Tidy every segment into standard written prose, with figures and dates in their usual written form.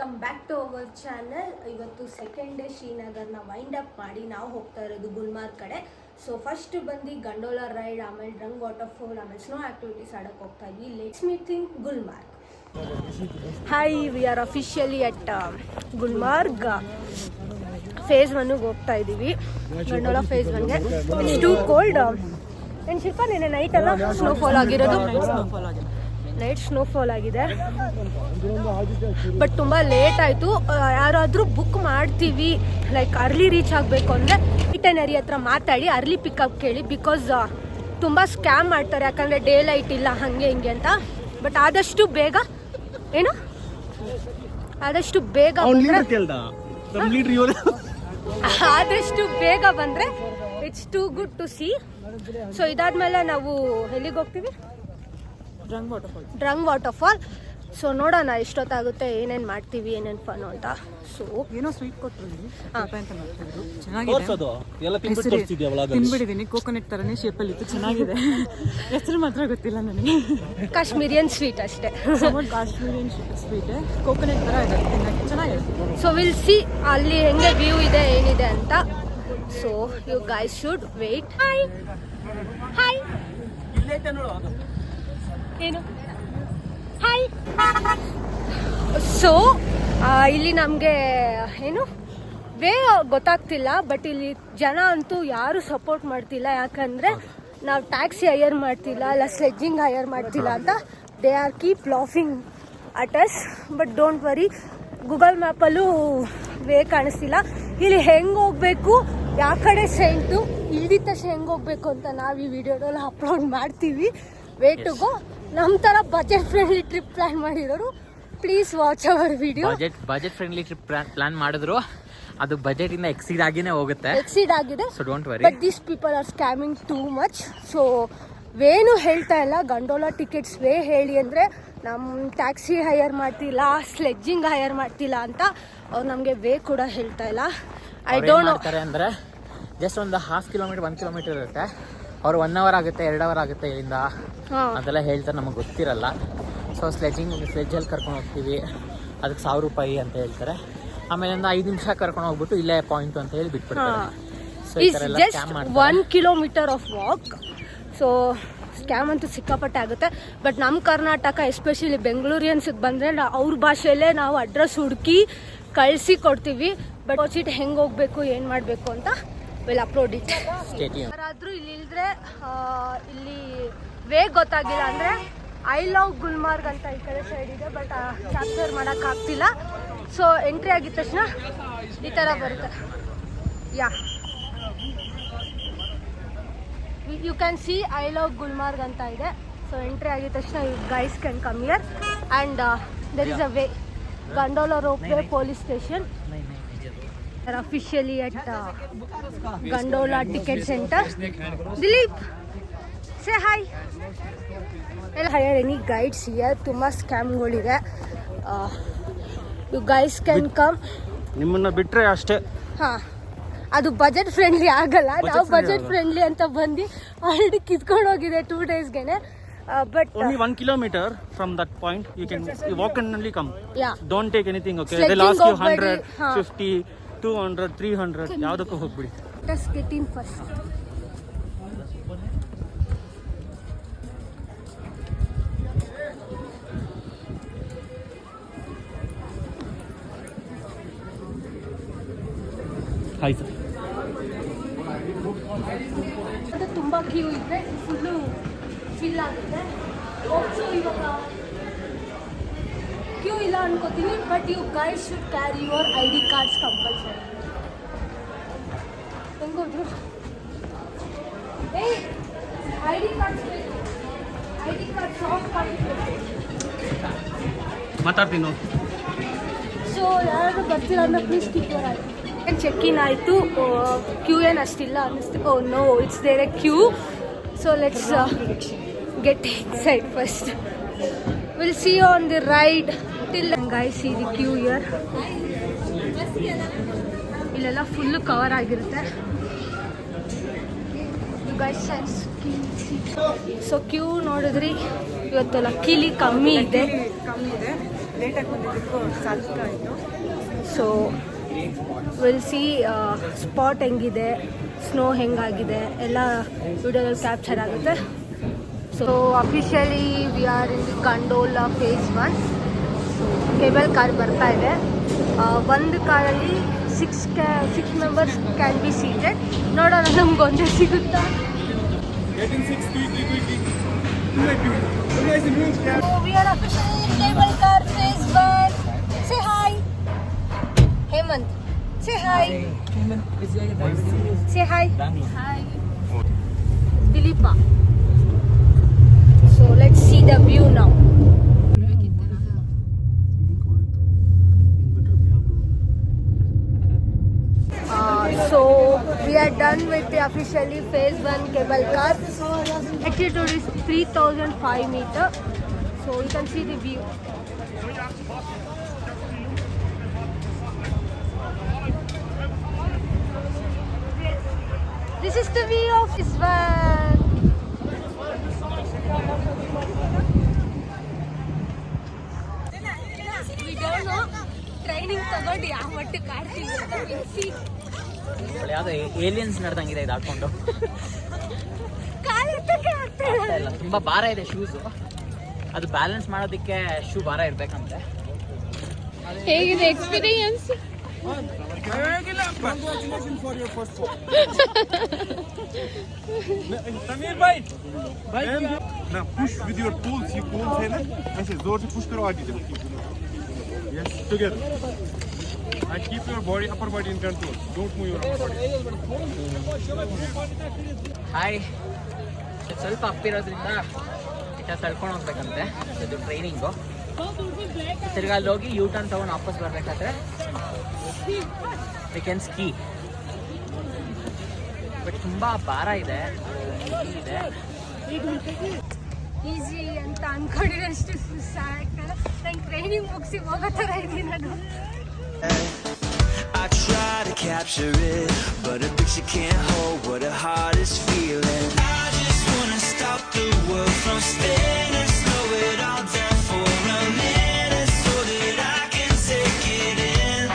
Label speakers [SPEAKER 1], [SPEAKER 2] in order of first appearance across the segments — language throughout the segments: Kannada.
[SPEAKER 1] Welcome back to our channel. ಇವತ್ತು ಸೆಕೆಂಡ್ ಡೇ ಶ್ರೀನಗರ್ನ ವೈಂಡ್ ಅಪ್ ಮಾಡಿ ನಾವು ಹೋಗ್ತಾ ಇರೋದು ಗುಲ್ಮಾರ್ಗ್ ಕಡೆ. ಸೊ ಫಸ್ಟ್ ಬಂದು ಗಂಡೋಲಾ ರೈಡ್, ಆಮೇಲೆ ಡ್ರಂಗ್ ವಾಟರ್ಫಾಲ್, ಆಮೇಲೆ ಸ್ನೋ ಆಕ್ಟಿವಿಟೀಸ್ ಆಡೋಕೆ ಹೋಗ್ತಾ ಇದ್ವಿ. Let's meet in Gulmarg. Hi, we are officially at Gulmarg. Phase 1ಗೆ ಹೋಗ್ತಾ ಇದ್ದೀವಿ. ಗಂಡೋಲಾ ಫೇಸ್ 1ಗೆ. It's too cold. ಏನು ಶಿಲ್ಪ, ನೆನ್ನೆ ನೈಟ್ ಎಲ್ಲ ಸ್ನೋಫಾಲ್ ಆಗಿರೋದು. ನೈಟ್ ಸ್ನೋಫಾಲ್ ಆಗಿದೆ, ಬಟ್ ತುಂಬ ಲೇಟ್ ಆಯಿತು. ಯಾರಾದರೂ ಬುಕ್ ಮಾಡ್ತೀವಿ, ಲೈಕ್ ಅರ್ಲಿ ರೀಚ್ ಆಗಬೇಕು ಅಂದರೆ ಇಟನರಿ ಹತ್ರ ಮಾತಾಡಿ ಅರ್ಲಿ ಪಿಕಪ್ ಕೇಳಿ. ಬಿಕಾಸ್ ತುಂಬ ಸ್ಕ್ಯಾಮ್ ಮಾಡ್ತಾರೆ, ಯಾಕಂದರೆ ಡೇ ಲೈಟ್ ಇಲ್ಲ ಹಾಗೆ ಹಿಂಗೆ ಅಂತ. ಬಟ್ ಆದಷ್ಟು ಬೇಗ ಆದಷ್ಟು ಬೇಗ ಬಂದರೆ it's too good to see. So ಇದಾದ್ಮೇಲೆ ನಾವು ಎಲ್ಲಿಗೆ ಹೋಗ್ತೀವಿ? ಡ್ರಂಗ್ ವಾಟರ್ಫಾಲ್. ಸೊ ನೋಡೋಣ ಎಷ್ಟೊತ್ತಾಗುತ್ತೆ, ಏನೇನು ಮಾಡ್ತೀವಿ, ಏನೇನು ಫನ್ ಅಂತ. ಸೊ
[SPEAKER 2] ಏನೋ ಸ್ವೀಟ್ ಕೊಟ್ಟರು ತಿನ್ಬಿಟ್ಟಿದ್ದೀನಿ. ಕೋಕೋನಟ್ ತರನೇ ಶೇಪಲ್ಲಿ ಇತ್ತು, ಚೆನ್ನಾಗಿದೆ. ಹೆಸರು ಮಾತ್ರ ಗೊತ್ತಿಲ್ಲ ನನಗೆ.
[SPEAKER 1] ಕಾಶ್ಮೀರಿಯನ್ ಸ್ವೀಟ್ ಅಷ್ಟೇ.
[SPEAKER 2] ಕಾಶ್ಮೀರಿಯನ್ ಸ್ವೀಟ್ ಕೋಕೋನಟ್ ಥರ ಇದೆ, ಚೆನ್ನಾಗಿದೆ.
[SPEAKER 1] ಸೊ ವಿಲ್ ಸಿ ಅಲ್ಲಿ ಹೆಂಗೆ ವ್ಯೂ ಇದೆ, ಏನಿದೆ ಅಂತ. So you guys should wait. Hi hi ಏನು ಹಾಯ್. ಸೊ ಇಲ್ಲಿ ನಮಗೆ ಏನು ವೇ ಗೊತ್ತಾಗ್ತಿಲ್ಲ, ಬಟ್ ಇಲ್ಲಿ ಜನ ಅಂತೂ ಯಾರು ಸಪೋರ್ಟ್ ಮಾಡ್ತಿಲ್ಲ. ಯಾಕಂದರೆ ನಾವು ಟ್ಯಾಕ್ಸಿ ಹೈಯರ್ ಮಾಡ್ತಿಲ್ಲ, ಇಲ್ಲ ಸ್ಲೆಡ್ಜಿಂಗ್ ಹೈಯರ್ ಮಾಡ್ತಿಲ್ಲ ಅಂತ they are keep laughing at us. But don't worry, Google ಮ್ಯಾಪಲ್ಲೂ ವೇ ಕಾಣಿಸ್ತಿಲ್ಲ. ಇಲ್ಲಿ ಹೆಂಗೆ ಹೋಗಬೇಕು, ಯಾವ ಕಡೆ ಸೈಂಟು, ಇಲ್ದಿದ್ದ ತಕ್ಷಣ ಹೆಂಗೆ ಹೋಗ್ಬೇಕು ಅಂತ ನಾವು ಈ ವಿಡಿಯೋದಲ್ಲಿ ಅಪ್ಲೋಡ್ ಮಾಡ್ತೀವಿ. Way to go. ನಮ್ಮ ಥರ ಬಜೆಟ್ ಫ್ರೆಂಡ್ಲಿ ಟ್ರಿಪ್ ಪ್ಲಾನ್ ಮಾಡಿರೋರು please watch our video.
[SPEAKER 3] Budget friendly trip plan ಮಾಡಿದ್ರು ಅದು ಬಜೆಟ್ ಇಂದ ಎಕ್ಸೀಡ್ ಆಗಿನೇ ಹೋಗುತ್ತೆ.
[SPEAKER 1] ಎಕ್ಸೀಡ್ ಆಗಿದೆ.
[SPEAKER 3] So don't worry.
[SPEAKER 1] But these people are scamming too much. So ವೇನು ಹೇಳ್ತಾ ಇಲ್ಲ, ಗಂಡೋಲಾ ಟಿಕೆಟ್ಸ್ ವೇ ಹೇಳಿ ಅಂದರೆ ನಮ್ಮ ಟ್ಯಾಕ್ಸಿ ಹೈಯರ್ ಮಾಡ್ತಿಲ್ಲ, ಸ್ಲೆಡ್ಜಿಂಗ್ ಹೈಯರ್ ಮಾಡ್ತಿಲ್ಲ ಅಂತ ಅವ್ರು ನಮಗೆ ವೇ ಕೂಡ ಹೇಳ್ತಾ ಇಲ್ಲ. ಐ ಡೋಂಟ್ ನೋ
[SPEAKER 3] ಅಂದರೆ ಜಸ್ಟ್ ಒಂದು 1/2 ಕಿಲೋಮೀಟರ್ 1 ಕಿಲೋಮೀಟರ್ ಇರುತ್ತೆ. ಅವ್ರು 1 ಅವರ್ ಆಗುತ್ತೆ, 2 ಅವರ್ ಆಗುತ್ತೆ ಇಲ್ಲಿಂದ ಅದೆಲ್ಲ ಹೇಳ್ತಾರೆ, ನಮಗೆ ಗೊತ್ತಿರಲ್ಲ. ಸೊ ಸ್ಲೆಡ್ಜಲ್ಲಿ ಕರ್ಕೊಂಡು ಹೋಗ್ತೀವಿ, ಅದಕ್ಕೆ 1000 ರೂಪಾಯಿ ಅಂತ ಹೇಳ್ತಾರೆ. ಆಮೇಲೆ ಒಂದು 5 ನಿಮಿಷ ಕರ್ಕೊಂಡು ಹೋಗ್ಬಿಟ್ಟು ಇಲ್ಲೇ ಪಾಯಿಂಟ್ ಅಂತ ಹೇಳಿ ಬಿಟ್ಬಿಡ್ತಾರೆ. ಸೊ ಈ ಥರ ಎಲ್ಲ ಸ್ಕ್ಯಾಮ್ ಮಾಡ್ತಾರೆ. 1
[SPEAKER 1] kilometre of walk. So scam ಅಂತೂ ಸಿಕ್ಕಾಪಟ್ಟೆ ಆಗುತ್ತೆ. ಬಟ್ ನಮ್ಮ ಕರ್ನಾಟಕ ಎಸ್ಪೆಷಲಿ ಬೆಂಗಳೂರಿಯನ್ಸಿಗೆ ಬಂದರೆ ಅವ್ರ ಭಾಷೆಯಲ್ಲೇ ನಾವು ಅಡ್ರೆಸ್ ಹುಡುಕಿ ಕಳಿಸಿ ಕೊಡ್ತೀವಿ. ಬಟ್ ಸೀಟ್ ಹೆಂಗೆ ಹೋಗಬೇಕು, ಏನು ಮಾಡಬೇಕು ಅಂತ ವಿಲ್ ಅಪ್ಲೋಡ್ ಇಟ್. ಯಾರಾದರೂ ಇಲ್ಲಿ ಇಲ್ದ್ರೆ, ಇಲ್ಲಿ ವೇ ಗೊತ್ತಾಗಿಲ್ಲ ಅಂದರೆ ಐ ಲವ್ ಗುಲ್ಮಾರ್ಗ್ ಅಂತ ಈ ಕಡೆ ಸೈಡ್ ಇದೆ, ಬಟ್ ಕ್ಯಾಪ್ಚರ್ ಮಾಡೋಕ್ಕಾಗ್ತಿಲ್ಲ. ಸೊ ಎಂಟ್ರಿ ಆಗಿದ ತಕ್ಷಣ ಈ ಥರ ಬರುತ್ತೆ. Yeah, you can see I love Gulmarg ಅಂತ ಇದೆ. ಸೊ ಎಂಟ್ರಿ ಆಗಿದ ತಕ್ಷಣ you guys can come here and there is a way. Gondola ropeway police station. Officially at gondola ticket centre. Dilip, say hi. ಎಲ್ಲ ಹೈಯರ್ ಎನಿ ಗೈಡ್ಸ್ ಹಿಯರ್. ತುಂಬ ಸ್ಕ್ಯಾಮ್ಗಳಿದೆ. You guys can come.
[SPEAKER 4] ನಿಮ್ಮನ್ನ ಬಿಟ್ಟರೆ ಅಷ್ಟೇ.
[SPEAKER 1] ಹಾಂ, ಅದು ಬಜೆಟ್ ಫ್ರೆಂಡ್ಲಿ ಆಗಲ್ಲ. ನಾವು ಬಜೆಟ್ ಫ್ರೆಂಡ್ಲಿ ಅಂತ ಬಂದು ಆಲ್ರೆಡಿ ಕಿತ್ಕೊಂಡು ಹೋಗಿದೆ 2 ಡೇಸ್ಗೆ. But
[SPEAKER 4] only 1 kilometer from that point you can walk and only come.
[SPEAKER 1] Yeah,
[SPEAKER 4] don't take anything. Okay, they'll ask you 100, 50, 200, 300 ಯಾವ್ದಕ್ಕೂ ಹೋಗ್ಬಿಡಿ.
[SPEAKER 1] Just get in first.
[SPEAKER 4] Hi sir.
[SPEAKER 1] ಅದು ತುಂಬ ಕ್ಯೂ ಇದೆ, ಫುಲ್ಲು ಫಿಲ್ ಆಗುತ್ತೆ. ಸೊ ಇವಾಗ ಕ್ಯೂ ಇಲ್ಲ ಅನ್ಕೋತೀನಿ, but you guys should carry your ID cards compulsory. ಹೆಂಗೋದ್ರು ID ಕಾರ್ಡ್ಸ್ ಬೇಕು, ID ಕಾರ್ಡ್ ಸಾಫ್ಟ್ ಕಾರ್ಡ್
[SPEAKER 4] ಮಾತಾಡ್ತೀನಿ.
[SPEAKER 1] ಸೊ ಯಾರಾದ್ರೂ ಬರ್ತೀರ ಅಂದರೆ please keep your ID. Check in ಆಯಿತು. ಕ್ಯೂ ಏನು ಅಷ್ಟಿಲ್ಲ ಅನ್ನಿಸ್ತು. Oh no, it's there a queue. So let's get inside first. Will see you on the ride. Till guys C the queue year. ಇಲ್ಲೆಲ್ಲ ಫುಲ್ಲು ಕವರ್ ಆಗಿರುತ್ತೆ. ಯು ಗೈಸ್ ಸೊ ಕ್ಯೂ ನೋಡಿದ್ರಿ, ಇವತ್ತು ಲಕ್ಕಿಲಿ ಕಮ್ಮಿ ಇದೆ.
[SPEAKER 2] ಲೇಟಾಗಿ ಬಂದಿದ್ದಕ್ಕೂ ಸಾಕಾಯಿತು.
[SPEAKER 1] ಸೊ ವಿಲ್ ಸಿ ಸ್ಪಾಟ್ ಹೆಂಗಿದೆ, ಸ್ನೋ ಹೆಂಗಾಗಿದೆ ಎಲ್ಲ ವಿಡಿಯೋದಲ್ಲಿ ಕ್ಯಾಪ್ಚರ್ ಆಗುತ್ತೆ. So officially we are in the gondola phase 1. So cable car ಬರ್ತಾ ಇದೆ. ಒಂದು ಕಾರಲ್ಲಿ 6 ಮೆಂಬರ್ಸ್ ಕ್ಯಾನ್ ಬಿ ಸೀಟೆಡ್. ನೋಡೋಣ ನಮ್ಗೆ ಒಂದೇ ಸಿಗುತ್ತಾ. We are officially in cable car phase 1. Say hi. Hemant. Say hi. Say hi. Hi. Dilipa. So let's see the view now. So we are done with the officially phase 1 cable car. Altitude is 3005 meter. So you can see the view. This is the view of this van. We don't know training ತಗೊಂಡು ಯಾವ ಮಟ್ಟಕ್ಕೆ ಆಡ್ತೀವಿ ಅಂತ. We'll see.
[SPEAKER 3] ಯಾವುದೋ ಏಲಿಯನ್ಸ್ ನಡೆದಂಗಿದೆ ಇದು ಹಾಕೊಂಡು. ಇಲ್ಲ, ತುಂಬಾ ಭಾರ ಇದೆ ಶೂಸು. ಅದು ಬ್ಯಾಲೆನ್ಸ್ ಮಾಡೋದಕ್ಕೆ ಶೂ ಭಾರ ಇರ್ಬೇಕಂತೆ.
[SPEAKER 1] ಹೇಗಿದೆ ಎಕ್ಸ್ಪೀರಿಯನ್ಸ್?
[SPEAKER 5] समीर भाई ना पुश विद योर टूल्स. ये टूल्स है ना, ऐसे जोर से पुश करो आगे चलो. Yes together and keep your body upper body in control. Don't move your upper body.
[SPEAKER 3] Hi, ಸ್ವಲ್ಪ ಅಪ್ಪಿರೋದ್ರಿಂದ ಇಟ್ಟ ತಳ್ಕೊಂಡು ಹೋಗ್ಬೇಕಂತೆ. ಇದು ಟ್ರೈನಿಂಗು. ತಿರ್ಗಾ ಅಲ್ಲಿ ಹೋಗಿ ಯೂ ಟರ್ನ್ ತಗೊಂಡು ವಾಪಸ್ ಬರ್ಬೇಕಾದ್ರೆ ವಿ ಕ್ಯಾನ್ ಸ್ಕೀ. ಬಟ್ ತುಂಬ ಭಾರ ಇದೆ.
[SPEAKER 1] ಈಸಿ ಅಂತ ಅನ್ಕೊಂಡಿರೋಷ್ಟು ಸಾಕಾಗಲ್ಲ. ನಂಗೆ ಟ್ರೈನಿಂಗ್ ಮುಗಿಸಿ ಹೋಗೋ ಥರ ಇದ್ದೀನಿ ನಾನು.
[SPEAKER 6] I try to capture it, but a picture can't hold what a heart is feeling. I just wanna stop the world from spinning, slow it all down for a minute, so that I can take it in.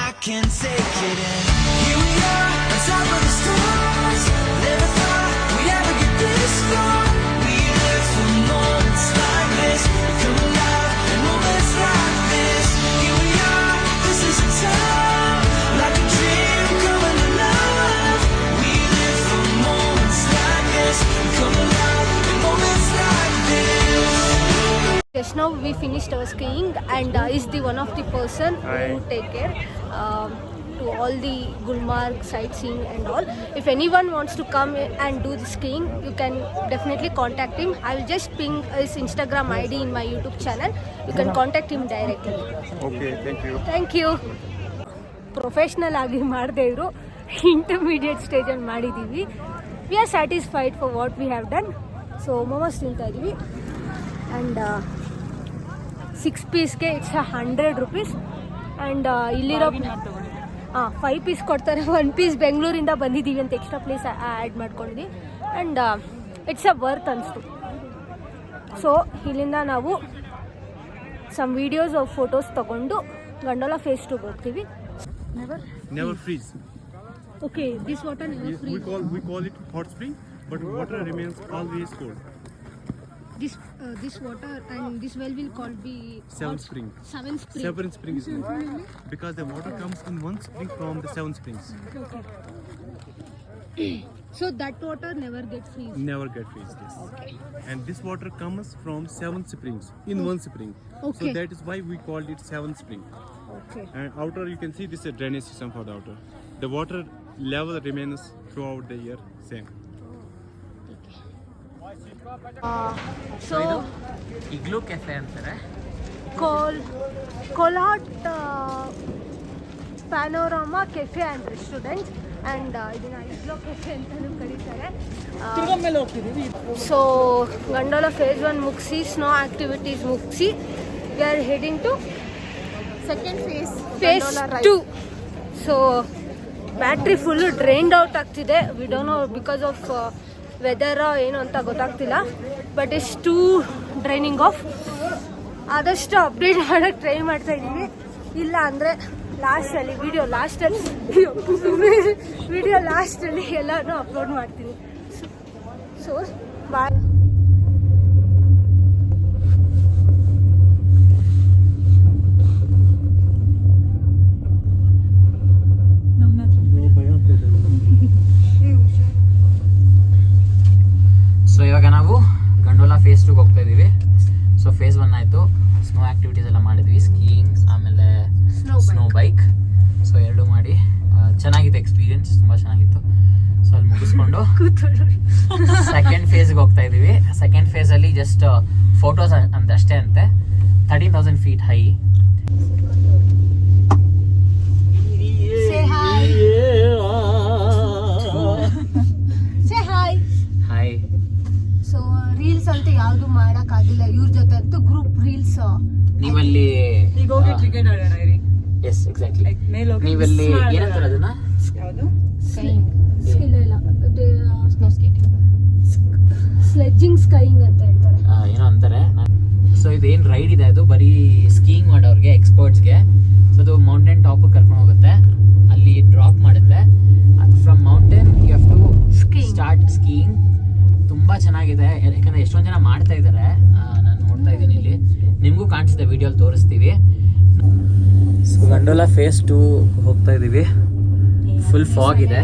[SPEAKER 6] I can take it in. Here we are, on top of the stars. Never thought we'd ever get this far. We live for moments like this, come alive in moments like this. Here we are, this is a time, like a dream coming alive. We live for moments like this, come alive in moments like this.
[SPEAKER 1] Just now we finished our skiing and is the one of the person who take care to all the Gulmarg sightseeing and all. If anyone wants to come and do the skiing, you can definitely contact him. I will just ping his Instagram ID in my YouTube channel. You can contact him directly.
[SPEAKER 5] Okay, thank you.
[SPEAKER 1] Thank you. Professional ಆಗಿ ಮಾಡದೇ ಇದ್ರು ಇಂಟರ್ಮೀಡಿಯೇಟ್ ಸ್ಟೇಜಲ್ಲಿ ಮಾಡಿದ್ದೀವಿ. We are satisfied for what we have done. So momos ತಿಂತಾ ಇದ್ದೀವಿ ಆ್ಯಂಡ್ 6 ಪೀಸ್ಗೆ ಇಟ್ಸ್ 100 rupees. ಆ್ಯಂಡ್ ಇಲ್ಲಿರೋ 5 ಪೀಸ್ ಕೊಡ್ತಾರೆ. 1 ಪೀಸ್ ಬೆಂಗಳೂರಿಂದ ಬಂದಿದ್ದೀವಿ ಅಂತ ಎಕ್ಸ್ಟ್ರಾ ಪ್ಲೇಸ್ ಆ್ಯಡ್ ಮಾಡ್ಕೊಂಡಿದ್ದೀವಿ ಆ್ಯಂಡ್ ಇಟ್ಸ್ ಅ ವರ್ತ್ ಅನಿಸ್ತು. ಸೊ ಇಲ್ಲಿಂದ ನಾವು ಸಮ್ ವೀಡಿಯೋಸ್ ಆಫ್ ಫೋಟೋಸ್ ತೊಗೊಂಡು ಗಂಡೋಲಾ ಫೇಸ್ 2 ಹೋಗ್ತೀವಿ.
[SPEAKER 5] Never freeze.
[SPEAKER 1] Okay, this water never
[SPEAKER 5] We call it hot spring, but water remains always cold.
[SPEAKER 1] This water and this well will called be
[SPEAKER 5] Seven spring.
[SPEAKER 1] Seven spring.
[SPEAKER 5] Seven springs means because the water comes in one spring from the 7 springs.
[SPEAKER 1] So that water never gets freeze.
[SPEAKER 5] Never get freezed. Yes.
[SPEAKER 1] Okay.
[SPEAKER 5] And this water comes from 7 springs in one spring.
[SPEAKER 1] Okay.
[SPEAKER 5] So that is why we called it 7 spring.
[SPEAKER 1] Okay.
[SPEAKER 5] And outer you can see this is a drainage system for the outer. The water level remains throughout the year same.
[SPEAKER 1] So
[SPEAKER 3] igloo cafe ಅಂತಾರೆ.
[SPEAKER 1] ಕೋಲಾಟ್ panorama cafe and restaurant and ಇದನ್ನ ಇಗ್ಲೋ ಕೆಫೆ ಅಂತಲೂ ಕರೀತಾರೆ.
[SPEAKER 2] ಮೇಲೆ ಹೋಗ್ತಿದ್ದೀವಿ.
[SPEAKER 1] ಸೊ ಗಂಡೋಲಾ ಫೇಸ್ 1 ಮುಗಿಸಿ ಸ್ನೋ ಆಕ್ಟಿವಿಟೀಸ್ ಮುಗಿಸಿ we are heading to
[SPEAKER 2] second phase
[SPEAKER 1] phase 2. So battery full drained out ಆಗ್ತಿದೆ. We don't know because of weather ಏನು ಅಂತ ಗೊತ್ತಾಗ್ತಿಲ್ಲ, but it's too draining off. ಆದಷ್ಟು ಅಪ್ಡೇಟ್ ಮಾಡೋಕ್ಕೆ ಟ್ರೈ ಮಾಡ್ತಾ ಇದ್ದೀವಿ. ಇಲ್ಲ ಅಂದರೆ ಲಾಸ್ಟಲ್ಲಿ ವಿಡಿಯೋ ಲಾಸ್ಟಲ್ಲಿ ಎಲ್ಲನೂ ಅಪ್ಲೋಡ್ ಮಾಡ್ತೀನಿ. So bye.
[SPEAKER 3] ಸೊ ಇವಾಗ ನಾವು ಗಂಡೋಲಾ ಫೇಸ್ 2 ಹೋಗ್ತಾ ಇದೀವಿ. ಸೊ ಫೇಸ್ 1 ಆಯಿತು, ಸ್ನೋ ಆ್ಯಕ್ಟಿವಿಟೀಸ್ ಎಲ್ಲ ಮಾಡಿದ್ವಿ, ಸ್ಕೀಯಿಂಗ್ ಆಮೇಲೆ ಸ್ನೋ ಬೈಕ್. ಸೊ ಎರಡು ಮಾಡಿ ಚೆನ್ನಾಗಿತ್ತು, ಎಕ್ಸ್ಪೀರಿಯನ್ಸ್ ತುಂಬ ಚೆನ್ನಾಗಿತ್ತು. ಸೊ ಅಲ್ಲಿ ಮುಗಿಸ್ಕೊಂಡು ಸೆಕೆಂಡ್ ಫೇಸ್ಗೆ ಹೋಗ್ತಾ ಇದೀವಿ. ಸೆಕೆಂಡ್ ಫೇಸಲ್ಲಿ ಜಸ್ಟ್ ಫೋಟೋಸ್ ಅಷ್ಟೇ ಅಂತೆ. 13,000 feet high. Hi.
[SPEAKER 1] So reels ಅಂತ ಯಾವುದು ಮಾಡೋಕ್ಕಾಗಿಲ್ಲ ಇವ್ರ ಜೊತೆ ಅಂತೂ. ಗ್ರೂಪ್ ರೀಲ್ಸ್
[SPEAKER 3] ನೀವಲ್ಲಿ
[SPEAKER 2] ಈಗ ಹೋಗಿ ಕ್ರಿಕೆಟ್ ಆಡೋಣ ಇರಿ.
[SPEAKER 3] Yes exactly.
[SPEAKER 2] ಮೇಲೆ ಹೋಗಿ
[SPEAKER 3] ನೀವಲ್ಲಿ ಏನಂತಾರೆ ಅದನ್ನ?
[SPEAKER 2] ಯಾವುದು
[SPEAKER 1] ಸ್ಕಿಲ್ ಇಲ್ಲ, ಸ್ನೋ ಸ್ಕೇಟಿಂಗ್, ಸ್ಲೆಡ್ಜಿಂಗ್, ಸ್ಕೈಯಿಂಗ್ ಅಂತ ಹೇಳ್ತಾರೆ.
[SPEAKER 3] ಏನೋ ಅಂತಾರೆ. ಸೊ ಇದೇನು ರೈಡ್ ಇದೆ ಅದು ಬರೀ ಸ್ಕೀಯಿಂಗ್ ಮಾಡೋರಿಗೆ, ಎಕ್ಸ್ಪರ್ಟ್ಸ್ಗೆ. ಸೊ ಅದು ಮೌಂಟೇನ್ ಟಾಪ್ ಕರ್ಕೊಂಡು ಹೋಗುತ್ತೆ, ಅಲ್ಲಿ ಡ್ರಾಪ್ ಮಾಡುತ್ತೆ. From mountain you have to start skiing. ತುಂಬ ಚೆನ್ನಾಗಿದೆ, ಯಾಕಂದರೆ ಎಷ್ಟೊಂದು ಜನ ಮಾಡ್ತಾ ಇದ್ದಾರೆ. ನಾನು ನೋಡ್ತಾ ಇದ್ದೀನಿ ಇಲ್ಲಿ, ನಿಮಗೂ ಕಾಣಿಸಿದೆ, ವಿಡಿಯೋಲಿ ತೋರಿಸ್ತೀವಿ. ಸೊ ಗಂಡೋಲಾ ಫೇಸ್ 2 ಹೋಗ್ತಾ ಇದ್ದೀವಿ. ಫುಲ್ ಫಾಗ್ ಇದೆ.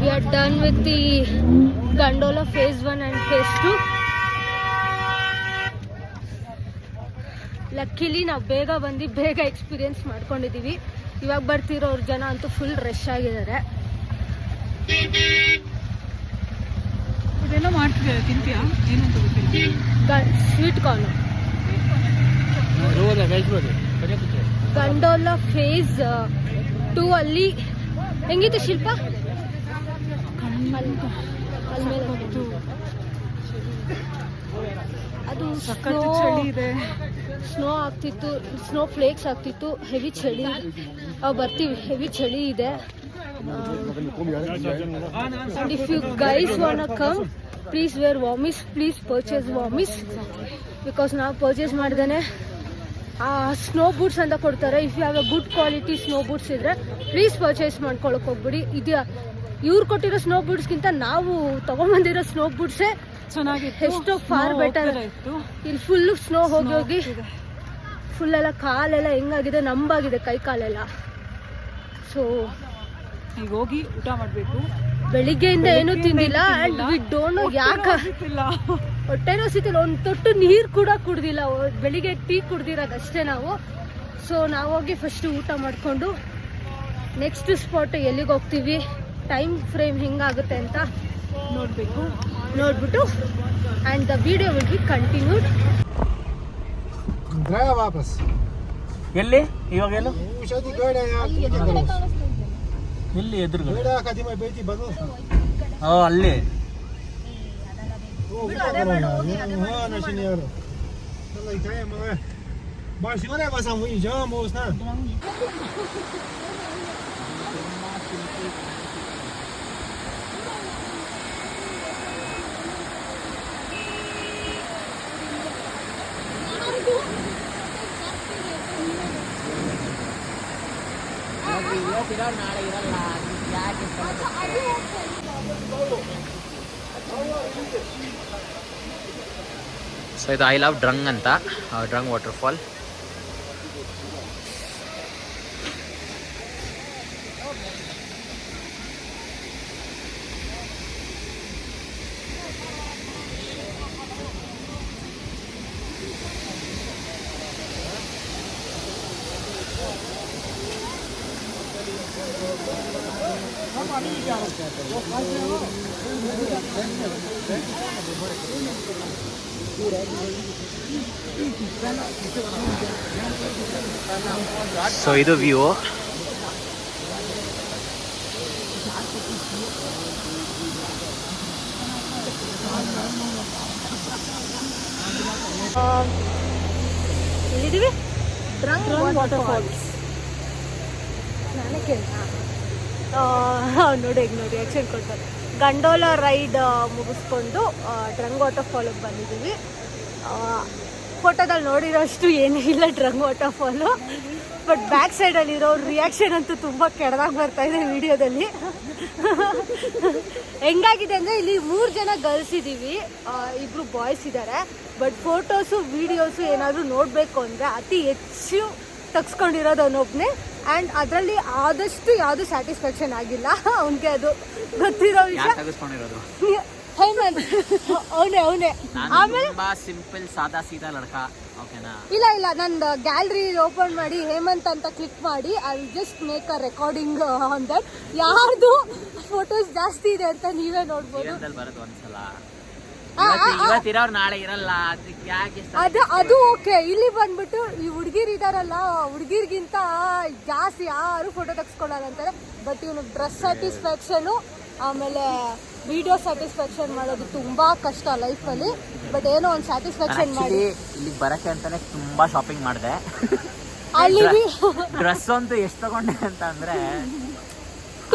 [SPEAKER 1] We are done with the Gondola phase 1 and phase 2. ಲಕ್ಕಿಲಿ ನಾವು ಬೇಗ ಬಂದು ಬೇಗ ಎಕ್ಸ್ಪೀರಿಯನ್ಸ್ ಮಾಡ್ಕೊಂಡಿದ್ದೀವಿ. ಇವಾಗ ಬರ್ತಿರೋರು ಜನ ಅಂತೂ ಫುಲ್ ರಶ್ ಆಗಿದ್ದಾರೆ.
[SPEAKER 2] ಇದೆಲ್ಲ ಮಾಡ್ತಿದ್ದಾರೆ, ತಿಂತೀಯಾ? ಏನು ಅಂತ ಗೊತ್ತಿಲ್ಲ.
[SPEAKER 1] Sweet corn. ಗಂಡೋಲಾ ಫೇಸ್ 2 ಅಲ್ಲಿ ಹೆಂಗಿತ್ತು ಶಿಲ್ಪ? ಅದು
[SPEAKER 2] ಸಖತ್ ಚಳಿ ಇದೆ.
[SPEAKER 1] ಸ್ನೋ ಆಗ್ತಿತ್ತು, ಸ್ನೋ ಫ್ಲೇಕ್ಸ್ ಆಗ್ತಿತ್ತು. ಹೆವಿ ಚಳಿ ಬರ್ತೀವಿ, ಹೆವಿ ಚಳಿ ಇದೆ. And if you guys wanna come, please wear warmies, please purchase warmies, because ನಾವು ಪರ್ಚೇಸ್ ಮಾಡ್ದೇನೆ ಸ್ನೋ ಬೂಟ್ಸ್ ಅಂತ ಕೊಡ್ತಾರೆ. If you have a good quality snow boots ಇದ್ರೆ ಪ್ಲೀಸ್ ಪರ್ಚೇಸ್ ಮಾಡ್ಕೊಳಕ್ ಹೋಗ್ಬಿಡಿ. ಇದು ಇವ್ರು ಕೊಟ್ಟಿರೋ ಸ್ನೋ ಬೂಟ್ಸ್ಗಿಂತ ನಾವು ತಗೊಂಡ್ಬಂದಿರೋ ಸ್ನೋ ಬೂಟ್ಸೇ
[SPEAKER 2] ಚೆನ್ನಾಗಿತ್ತು,
[SPEAKER 1] ಎಷ್ಟೋ ಫಾರ್ ಬೆಟರ್. ಇಲ್ಲಿ ಫುಲ್ಲು ಸ್ನೋ ಹೋಗಿ ಫುಲ್ ಎಲ್ಲ ಕಾಲೆಲ್ಲ ಹೆಂಗಾಗಿದೆ, ನಂಬಾಗಿದೆ ಕೈ ಕಾಲೆಲ್ಲ. ಸೊ
[SPEAKER 2] ಈಗ ಹೋಗಿ ಊಟ ಮಾಡಬೇಕು.
[SPEAKER 1] ಬೆಳಿಗ್ಗೆಯಿಂದ ಏನೂ ತಿಂದಿಲ್ಲ. ಅಂಡ್ ವಿ ಡೋಂಟ್ ನೋ ಯಾಕೆ ಹೊಟ್ಟೆನೂ ಸಿಗ್ತಿಲ್ಲ. ಒಂದು ತೊಟ್ಟು ನೀರು ಕೂಡ ಕುಡ್ದಿಲ್ಲ. ಬೆಳಿಗ್ಗೆ ಟೀ ಕುಡ್ದಿರೋದಷ್ಟೇ ನಾವು. ಸೊ ನಾವು ಹೋಗಿ ಫಸ್ಟ್ ಊಟ ಮಾಡಿಕೊಂಡು ನೆಕ್ಸ್ಟ್ ಸ್ಪಾಟ್ ಎಲ್ಲಿಗೆ ಹೋಗ್ತೀವಿ, ಟೈಮ್ ಫ್ರೇಮ್ ಹೆಂಗಾಗುತ್ತೆ ಅಂತ ನೋಡ್ಬಿಟ್ಟು and the video will be continued.
[SPEAKER 5] ವಾಪಸ್
[SPEAKER 4] ಎಲ್ಲಿ ಇವಾಗ ಎಲ್ಲ
[SPEAKER 5] ಎಲ್ಲಿ ಎದುರುಗಡೆ
[SPEAKER 4] ಅಲ್ಲಿ
[SPEAKER 3] ನಾಳೆ ಇರಲ್ಲ. ಯಾಕೆ ಸೊ ಇದು ಐ ಲವ್ ಡ್ರಂಗ್ ಅಂತ, ಡ್ರಂಗ್ ವಾಟರ್ಫಾಲ್. ಸೊ ಇದು ವ್ಯೂ.
[SPEAKER 1] ಎಲ್ಲಿದ್ದೀವಿ? ಡ್ರಂಗ್ ವಾಟರ್ಫಾಲ್ಸ್. ನಾನೇ ಕೇಳ ನೋಡಿ ಈಗ ನೋಡಿ ಆ್ಯಕ್ಷನ್ ಕೊಡ್ತಾರೆ. ಗಂಡೋಲ ರೈಡ್ ಮುಗಿಸ್ಕೊಂಡು ಡ್ರಂಗ್ ವಾಟರ್ಫಾಲಿಗೆ ಬಂದಿದ್ದೀವಿ. ಫೋಟೋದಲ್ಲಿ ನೋಡಿರೋಷ್ಟು ಏನೂ ಇಲ್ಲ ಡ್ರಂಗ್ ವಾಟರ್ಫಾಲು, ಬಟ್ ಬ್ಯಾಕ್ ಸೈಡಲ್ಲಿರೋ ರಿಯಾಕ್ಷನ್ ಅಂತೂ ತುಂಬ ಕೆಡದಾಗಿ ಬರ್ತಾ ಇದೆ ವಿಡಿಯೋದಲ್ಲಿ. ಹೆಂಗಾಗಿದೆ ಅಂದರೆ ಇಲ್ಲಿ 3 ಜನ ಗರ್ಲ್ಸ್ ಇದ್ದೀವಿ, 2 ಬಾಯ್ಸ್ ಇದ್ದಾರೆ. ಬಟ್ ಫೋಟೋಸು ವೀಡಿಯೋಸು ಏನಾದರೂ ನೋಡಬೇಕು ಅಂದರೆ ಅತಿ ಹೆಚ್ಚು ತೆಗ್ಸ್ಕೊಂಡಿರೋದು ಅವನೊಬ್ಬನೇ. ಆ್ಯಂಡ್ ಅದರಲ್ಲಿ ಆದಷ್ಟು ಯಾವುದು ಸ್ಯಾಟಿಸ್ಫ್ಯಾಕ್ಷನ್ ಆಗಿಲ್ಲ ಅವನಿಗೆ, ಅದು ಗೊತ್ತಿರೋ ವಿಷಯ. ಹೇಮಂತ್ ಅವನೇ. ಆಮೇಲೆ
[SPEAKER 3] ಸಿಂಪಲ್ ಸಾದಾ ಸೀದಾ ಲಡ್ಕ.
[SPEAKER 1] ಇಲ್ಲ ನಂದು ಗ್ಯಾಲರಿ ಓಪನ್ ಮಾಡಿ ಹೇಮಂತ್ ಅಂತ ಕ್ಲಿಕ್ ಮಾಡಿ I just make a recording on that. ಯಾರ್ದು ಫೋಟೋಸ್ ಜಾಸ್ತಿ ಇದೆ ಅಂತ ನೀವೇ ನೋಡ್ಬೋದು.
[SPEAKER 3] ನಾಳೆ ಇರಲ್ಲ,
[SPEAKER 1] ಅದು ಓಕೆ. ಇಲ್ಲಿ ಬಂದ್ಬಿಟ್ಟು ಈ ಹುಡುಗಿರು ಇದಾರಲ್ಲ, ಹುಡುಗಿರ್ಗಿಂತ ಜಾಸ್ತಿ ಯಾರು ಫೋಟೋ ತೆಗ್ಸ್ಕೊಳ್ಳಲ್ಲ ಅಂತಾರೆ. ಬಟ್ ಇವನು ಡ್ರೆಸ್ ಸ್ಯಾಟಿಸ್ಫ್ಯಾಕ್ಷನು ಆಮೇಲೆ ವಿಡಿಯೋ ಸ್ಯಾಟಿಸ್ಫ್ಯಾಕ್ಷನ್ ಮಾಡೋದು ತುಂಬಾ ಕಷ್ಟ ಲೈಫಲ್ಲಿ. ಬಟ್ ಏನೋ ಒಂದು ಸ್ಯಾಟಿಸ್ಫ್ಯಾಕ್ಷನ್ ಮಾಡಿ
[SPEAKER 3] ಇಲ್ಲಿಗೆ ಬರಕ್ಕೆ ಅಂತಾನೆ ತುಂಬಾ ಶಾಪಿಂಗ್ ಮಾಡಿದೆ.
[SPEAKER 1] ಅಲ್ಲಿ
[SPEAKER 3] ಡ್ರೆಸ್ ಅಂತೂ ಎಷ್ಟು ತಗೊಂಡೆ ಅಂತ ಅಂದ್ರೆ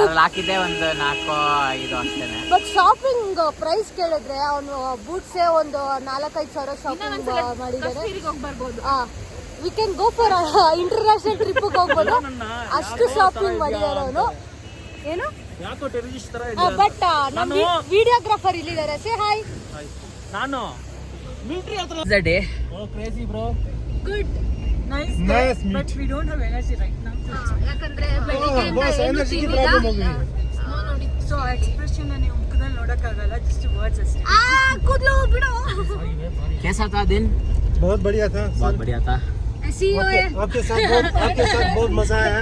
[SPEAKER 3] ಅದ್ರಲ್ಲಿ ಹಾಕಿದ್ದೆ ಒಂದು 4-5 ಅಷ್ಟೇನೆ.
[SPEAKER 1] ಬಟ್ ಶಾಪಿಂಗ್ ಪ್ರೈಸ್ ಕೇಳಿದ್ರೆ ಅವನು ಬೂಟ್ಸೇ ಒಂದು 4-5 ಸಾವಿರ ಶಾಪಿಂಗ್ ಮಾಡಿದ್ದಾರೆ. We can go for international ಟ್ರಿಪ್ಗೆ ಹೋಗ್ಬೋದು, ಅಷ್ಟು ಶಾಪಿಂಗ್ ಮಾಡಿದ್ದಾರೆ ಅವನು. ಏನು ಬಟ್ ನಮ್ಮ ವಿಡಿಯೋಗ್ರಾಫರ್ ಇಲ್ಲಿದ್ದಾರೆ. Say hi.
[SPEAKER 4] ನಾನು ಮಿಲಿಟರಿ ಹತ್ರ crazy bro.
[SPEAKER 1] Good.
[SPEAKER 2] Nice, but we don't have energy right now.
[SPEAKER 1] ಯಾಕಂದ್ರೆ ಬೆಳಿಗ್ಗೆಯಿಂದ ಏನು ತಿಂದಿಲ್ಲ.
[SPEAKER 2] So expression ನೀವು ಮುಖದಲ್ಲಿ ನೋಡಕ್ಕಾಗಲ್ಲ, just words ಅಷ್ಟೇ.
[SPEAKER 1] ಕೂದಲು ಬಿಡು.
[SPEAKER 3] कैसा था दिन?
[SPEAKER 5] बहुत बढ़िया था,
[SPEAKER 3] बहुत बढ़िया था.
[SPEAKER 5] आपके साथ बहुत मजा आया.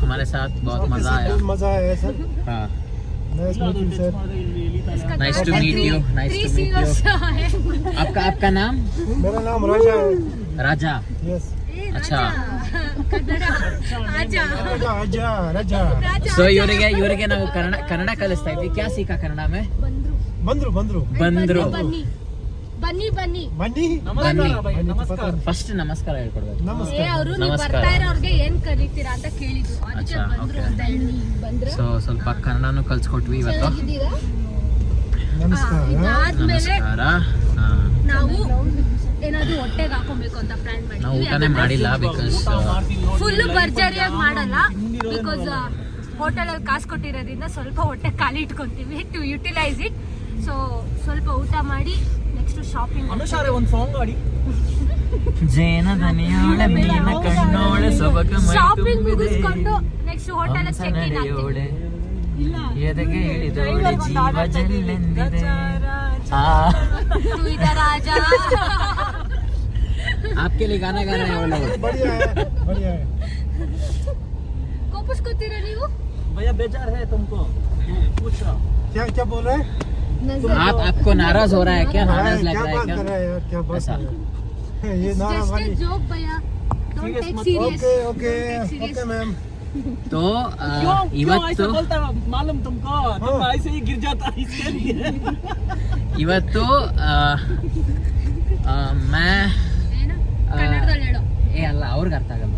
[SPEAKER 3] हमारे साथ बहुत मजा आया.
[SPEAKER 5] बहुत मजा आया सर.
[SPEAKER 3] हाँ,
[SPEAKER 5] nice meeting sir.
[SPEAKER 3] Nice to meet you. Nice to meet you. आपका नाम?
[SPEAKER 5] मेरा नाम राजा है.
[SPEAKER 3] राजा.
[SPEAKER 5] यस.
[SPEAKER 3] अच्छा.
[SPEAKER 5] राजा.
[SPEAKER 3] ಸೊ ಇವರಿಗೆ ನಾವು ಕನ್ನಡ ಕಲಿಸ್ತಾ ಇದ್ವಿ. ಕ್ಯಾ ಸೀಖಾ ಕನ್ನಡ ಮೇ?
[SPEAKER 5] ಬಂದ್ರು
[SPEAKER 3] ಬಂದ್ರು.
[SPEAKER 1] ಬನ್ನಿ.
[SPEAKER 3] ಫಸ್ಟ್ ನಮಸ್ಕಾರ ಹೇಳ್ಕೊಡ್ಬೇಕು.
[SPEAKER 1] ಅವರು ಬರ್ತಾ ಇರೋರ್ಗೆ ಏನ್ ಕರೀತೀರಾ ಅಂತ ಕೇಳಿದ್ರು, ಅದಕ್ಕೆ ಬಂದ್ರು ಅಂತ ಹೇಳಿ ಬಂದ್ರು.
[SPEAKER 3] ಸೊ ಸ್ವಲ್ಪ ಕನ್ನಡನೂ ಕಲ್ಸ್ಕೊಟ್ವಿ ಇವತ್ತು.
[SPEAKER 1] ಇದಾದ್ಮೇಲೆ
[SPEAKER 3] ನಮಸ್ಕಾರ.
[SPEAKER 1] ನಾವು ಏನಾದ್ರು ಹೊಟ್ಟೆಗೆ ಹಾಕೊಬೇಕು ಅಂತ ಪ್ಲಾನ್
[SPEAKER 3] ನಾವು
[SPEAKER 1] ಮಾಡಿದ್ವಿ.
[SPEAKER 3] ಊಟನೇ ಮಾಡಿಲ್ಲ, ಬಿಕಾಸ್
[SPEAKER 1] ಫುಲ್ ಭರ್ಜರಿಯಾಗಿ ಮಾಡಲ್ಲ, ಬಿಕಾಸ್ ಹೋಟೆಲಲ್ಲಿ ಕಾಸು ಕೊಟ್ಟಿರೋದ್ರಿಂದ ಸ್ವಲ್ಪ ಹೊಟ್ಟೆ ಖಾಲಿ ಇಟ್ಕೊಂತೀವಿ ಟು ಯುಟಿಲೈಸ್ ಇಟ್. ಸೊ ಸ್ವಲ್ಪ ಊಟ ಮಾಡಿ ನೆಕ್ಸ್ಟ್ ಶಾಪಿಂಗ್.
[SPEAKER 2] ಅನುಷಾರೆ ಒಂದು ಸಾಂಗ್ ಆಡಿ.
[SPEAKER 3] ಜೇನ ದನಿಯೋಳೆ ಮೀನ ಕಣ್ಣೋಳೆ ಸೊಬಗ ಮೈ
[SPEAKER 1] ಶಾಪಿಂಗ್
[SPEAKER 3] ತುಂಬಿದೆ.
[SPEAKER 1] ಮುಗಿಸ್ಕೊಂಡು ನೆಕ್ಸ್ಟ್ ಹೋಟೆಲ್ ಚೆಕ್ ಇನ್ ಆಗ್ತೀವಿ.
[SPEAKER 3] ಎದೆಗೆ ಇಳಿದೋಳೆ ಜೀವ ಜಲ್ಲೆಂದಿದೆ.
[SPEAKER 1] तू इधर आ जा.
[SPEAKER 3] आपके लिए गाना गा रहे हैं वो लोग.
[SPEAKER 5] बढ़िया है.
[SPEAKER 1] कोपस कोतीरा ನೀವು?
[SPEAKER 2] भैया बेजार है तुमको? पूछो.
[SPEAKER 5] क्या बोल रहे हैं?
[SPEAKER 3] आपको नाराज हो रहा है क्या? नाराज लग रहा है
[SPEAKER 5] क्या बात कर रहे हैं यार, क्या बात
[SPEAKER 3] ऐसा?
[SPEAKER 5] कर रहे हैं? ये नाराज
[SPEAKER 1] जस्ट
[SPEAKER 5] वाली.
[SPEAKER 1] ए जोक भैया, don't take serious.
[SPEAKER 5] Okay ma'am.
[SPEAKER 3] तो
[SPEAKER 2] क्यों
[SPEAKER 3] ಇವತ್ತು
[SPEAKER 2] ऐसा बोलता है मालूम तुमको? तुम ऐसे ही गिर जाता इसके लिए.
[SPEAKER 3] ಇವತ್ತು मैं
[SPEAKER 1] ಏನು ಕನ್ನಡದಲ್ಲಿ ಹೇಳು.
[SPEAKER 3] ಅಲ್ಲ ಅವ್ರಿಗೆ ಅರ್ಥ ಆಗಲ್ಲ.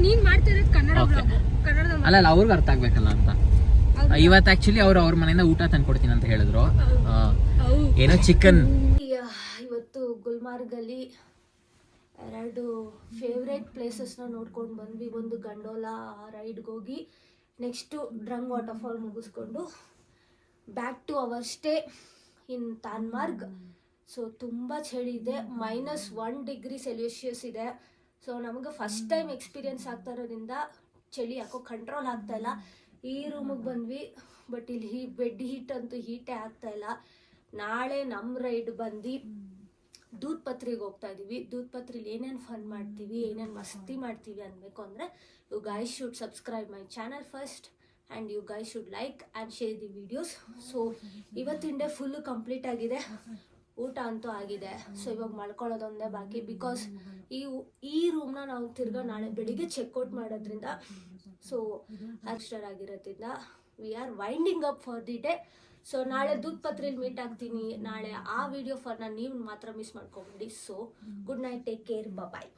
[SPEAKER 1] ನೀನ್ ಮಾಡ್ತಿರೋದು ಕನ್ನಡ
[SPEAKER 3] Okay.
[SPEAKER 1] ಬ್ಲಾಗ್, ಕನ್ನಡದಲ್ಲಿ
[SPEAKER 3] ಅಲ್ಲ ಅವ್ರಿಗೆ ಅರ್ಥ ಆಗ್ಬೇಕಲ್ಲ ಅಂತ. ಇವತ್ತು ಆಕ್ಚುಲಿ ಅವ್ರ ಮನೆಯಿಂದ ಊಟ ತಂದ್ಕೊಡ್ತೀನಿ ಅಂತ ಹೇಳಿದ್ರು. ಏನೋ ಚಿಕನ್. ಇವತ್ತು ಗುಲ್ಮಾರ್ಗಲ್ಲಿ 2 ಫೇವ್ರೇಟ್ ಪ್ಲೇಸಸ್ನ ನೋಡ್ಕೊಂಡು ಬಂದ್ವಿ. ಒಂದು ಗಂಡೋಲಾ ರೈಡ್ಗೆ ಹೋಗಿ ನೆಕ್ಸ್ಟು ಡ್ರಂಗ್ ವಾಟರ್ಫಾಲ್ ಮುಗಿಸ್ಕೊಂಡು back to our stay in Tanmarg. So ತುಂಬ ಚಳಿ ಇದೆ, -1 ಡಿಗ್ರಿ ಸೆಲ್ಸಿಯಸ್ ಇದೆ. ಸೊ ನಮಗೆ ಫಸ್ಟ್ ಟೈಮ್ ಎಕ್ಸ್ಪೀರಿಯನ್ಸ್ ಆಗ್ತಾ ಇರೋದ್ರಿಂದ ಚಳಿ ಯಾಕೋ ಕಂಟ್ರೋಲ್ ಆಗ್ತಾಯಿಲ್ಲ. ಈ ರೂಮಿಗೆ ಬಂದ್ವಿ, ಬಟ್ ಇಲ್ಲಿ ಬೆಡ್ ಹೀಟ್ ಅಂತೂ ಹೀಟೇ ಆಗ್ತಾಯಿಲ್ಲ. ನಾಳೆ ನಮ್ಮ ರೈಡ್ ಬಂದು ದೂದ್ ಪತ್ರಿಗೆ ಹೋಗ್ತಾ ಇದೀವಿ. ದೂದ್ ಪತ್ರಿಲಿ ಏನೇನು ಫನ್ ಮಾಡ್ತೀವಿ, ಏನೇನು ಮಸ್ತಿ ಮಾಡ್ತೀವಿ ಅನ್ಬೇಕು ಅಂದರೆ you guys should subscribe my channel first
[SPEAKER 1] and you guys should like and share the videos. So ಇವತ್ತಿನ ಡೇ ಫುಲ್ಲು ಕಂಪ್ಲೀಟ್ ಆಗಿದೆ, ಊಟ ಅಂತೂ ಆಗಿದೆ. ಸೊ ಇವಾಗ ಮಲ್ಕೊಳ್ಳೋದೊಂದೇ ಬಾಕಿ, ಬಿಕಾಸ್ ಈ ರೂಮ್ನ ನಾವು ತಿರ್ಗಾ ನಾಳೆ ಬೆಳಿಗ್ಗೆ ಚೆಕ್ಔಟ್ ಮಾಡೋದ್ರಿಂದ, ಸೊ ಅಷ್ಟರ್ ಆಗಿರೋದ್ರಿಂದ we are winding up for the day. So ನಾಳೆ ದೂದ್ ಪತ್ರಿಲಿ ಮೀಟ್ ಆಗ್ತೀನಿ. ನಾಳೆ ಆ ವಿಡಿಯೋ ಫಾರ್ನ ನೀವು ಮಾತ್ರ ಮಿಸ್ ಮಾಡ್ಕೊಬೇಡಿ. So good night, take care, ಬಾಯ್.